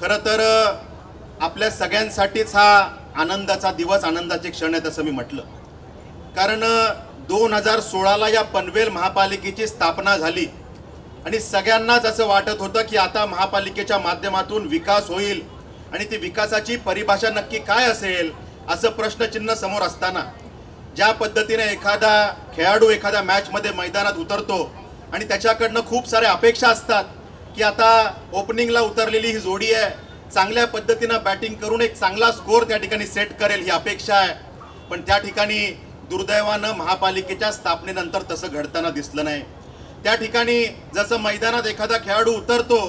खरं तर आपल्या सगळ्यांसाठीच हा आनंदाचा दिवस, आनंदाचे क्षण आहे असं मी म्हटलं. कारण 2016ला या पनवेल महापालिकेची स्थापना झाली आणि सगळ्यांनाच असं वाटत होतं की आता महापालिकेच्या माध्यमातून विकास होईल आणि ती विकासाची परिभाषा नक्की काय असेल असं प्रश्नचिन्ह समोर असताना ज्या पद्धतीने एखादा खेळाडू एखाद्या मॅचमध्ये मैदानात उतरतो आणि त्याच्याकडनं खूप साऱ्या अपेक्षा असतात की आता ओपनिंगला उतरलेली ही जोडी आहे, चांगल्या पद्धतीनं बॅटिंग करून एक चांगला स्कोर त्या ठिकाणी सेट करेल ही अपेक्षा आहे. पण त्या ठिकाणी दुर्दैवानं महापालिकेच्या स्थापनेनंतर तसं घडताना दिसलं नाही. त्या ठिकाणी जसं मैदानात एखादा खेळाडू उतरतो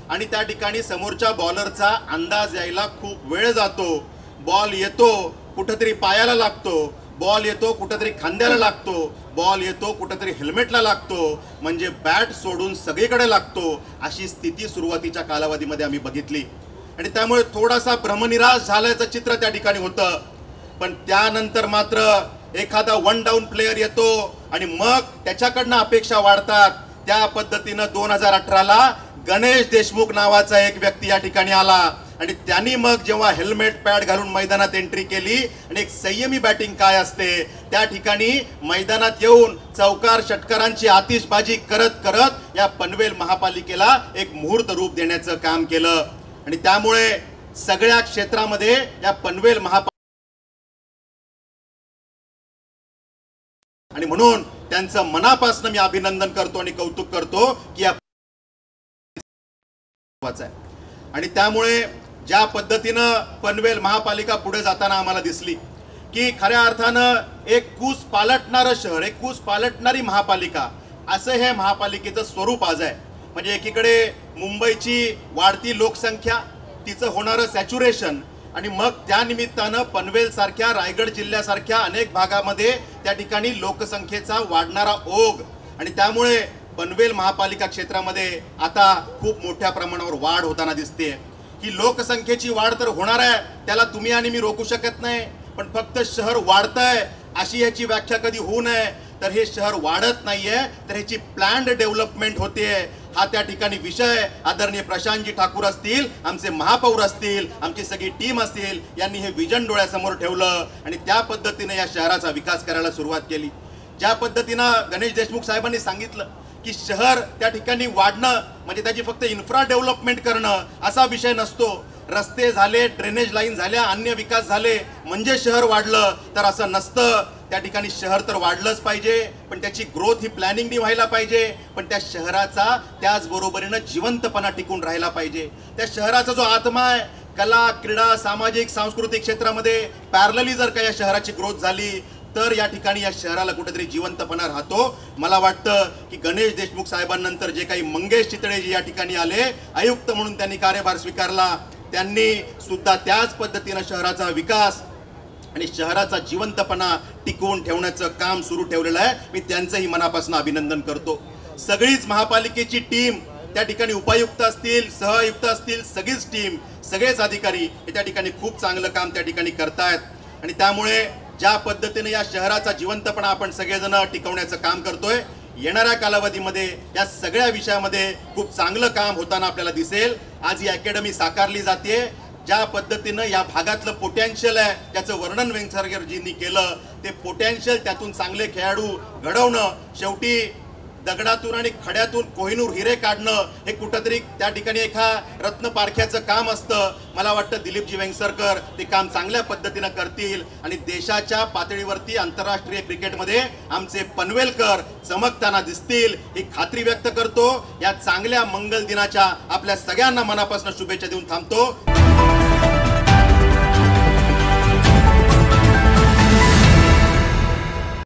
आणि त्या ठिकाणी समोरच्या बॉलरचा अंदाज यायला खूप वेळ जातो. बॉल येतो कुठंतरी पायाला लागतो, बॉल येतो कुठंतरी खांद्याला लागतो, बॉल येतो कुठंतरी हेल्मेटला लागतो, म्हणजे बॅट सोडून सगळीकडे लागतो. अशी स्थिती सुरुवातीच्या कालावधीमध्ये आम्ही बघितली आणि त्यामुळे थोडासा भ्रमनिराश झाल्याचं चित्र त्या ठिकाणी होतं. पण त्यानंतर मात्र एखादा वन डाऊन प्लेयर येतो आणि मग त्याच्याकडनं अपेक्षा वाढतात. त्या पद्धतीनं 2018ला गणेश देशमुख नावाचा एक व्यक्ती या ठिकाणी आला आणि त्यांनी मग जेव्हा हेल्मेट पॅड घालून मैदानात एंट्री केली आणि एक संयमी बॅटिंग काय असते त्या ठिकाणी मैदानात येऊन चौकार षटकारांची आतिषबाजी करत करत या पनवेल महापालिकेला एक मुहूर्त रूप देण्याचं काम केलं. आणि त्यामुळे सगळ्या क्षेत्रामध्ये या पनवेल आणि म्हणून त्यांचं मनापासून मी अभिनंदन करतो आणि कौतुक करतो की आणि त्यामुळे ज्या पद्धतीनं पनवेल महापालिका पुढे जाताना आम्हाला दिसली की खऱ्या अर्थानं एक कूस पालटणारं शहर, एक कूस पालटणारी महापालिका असं हे महापालिकेचं स्वरूप आज आहे. म्हणजे एकीकडे मुंबईची वाढती लोकसंख्या, तिचं होणारं सॅच्युरेशन आणि मग त्या निमित्तानं पनवेल सारख्या, रायगड जिल्ह्यासारख्या अनेक भागामध्ये त्या ठिकाणी लोकसंख्येचा वाढणारा ओघ आणि त्यामुळे पनवेल महापालिका क्षेत्रामध्ये आता खूप मोठ्या प्रमाणावर वाढ होताना दिसते. ही लोकसंख्येची वाढ तर होणार आहे, त्याला तुम्ही आणि मी रोखू शकत नाही. पण फक्त शहर वाढतंय अशी याची व्याख्या कधी होऊ नये. तर हे शहर वाढत नाहीये, तर ह्याची प्लॅन्ड डेव्हलपमेंट होते. हा त्या ठिकाणी विषय आदरणीय प्रशांतजी ठाकूर असतील, आमचे महापौर असतील, आमची सगळी टीम असतील, यांनी हे विजन डोळ्यासमोर ठेवलं आणि त्या पद्धतीने या शहराचा विकास करायला सुरुवात केली. ज्या पद्धतीनं गणेश देशमुख साहेबांनी सांगितलं की शहर त्या ठिकाणी वाढणं म्हणजे त्याची फक्त इन्फ्रा डेव्हलपमेंट करणं असा विषय नसतो. रस्ते झाले, ड्रेनेज लाईन झाल्या, अन्य विकास झाले म्हणजे शहर वाढलं तर असं नसतं. त्या ठिकाणी शहर तर वाढलंच पाहिजे, पण त्याची ग्रोथ ही प्लॅनिंगनी व्हायला पाहिजे. पण त्या शहराचा त्याचबरोबरीनं जिवंतपणा टिकून राहायला पाहिजे. त्या शहराचा जो आत्मा आहे, कला, क्रीडा, सामाजिक, सांस्कृतिक क्षेत्रामध्ये पॅरलली जर का या शहराची ग्रोथ झाली तर या ठिकाणी या शहराला कुठेतरी जिवंतपणा राहतो. मला वाटतं की गणेश देशमुख साहेबांनंतर जे काही मंगेश चितळे जे या ठिकाणी आले, आयुक्त म्हणून त्यांनी कार्यभार स्वीकारला, त्यांनी सुद्धा त्याच पद्धतीनं शहराचा विकास आणि शहराचा जिवंतपणा टिकवून ठेवण्याचं काम सुरू ठेवलेलं आहे. मी त्यांचंही मनापासून अभिनंदन करतो. सगळीच महापालिकेची टीम त्या ठिकाणी, उपायुक्त असतील, सहआयुक्त असतील, सगळीच टीम, सगळेच अधिकारी हे त्या ठिकाणी खूप चांगलं काम त्या ठिकाणी करतायत. आणि त्यामुळे ज्या पद्धतीने या शहराचा जिवंतपणा आपण सगळेजण टिकवण्याचं काम करतोय, येणाऱ्या कालावधीमध्ये या सगळ्या विषयामध्ये खूप चांगलं काम होताना आपल्याला दिसेल. आज ही अकॅडमी साकारली जाते. ज्या पद्धतीनं या भागातलं पोटेन्शियल आहे त्याचं वर्णन वेंगसरकरजींनी केलं, ते पोटेन्शियल त्यातून चांगले खेळाडू घडवणं, शेवटी दगडातून आणि खड्यातून कोहिनूर हिरे काढणं हे कुठंतरी त्या ठिकाणी एका रत्न पारख्याचं काम असतं. मला वाटतं दिलीपजी वेंगसरकर ते काम चांगल्या पद्धतीनं करतील आणि देशाच्या पातळीवरती आंतरराष्ट्रीय क्रिकेटमध्ये आमचे पनवेलकर चमकताना दिसतील ही खात्री व्यक्त करतो. या चांगल्या मंगल दिनाच्या आपल्या सगळ्यांना मनापासून शुभेच्छा देऊन थांबतो.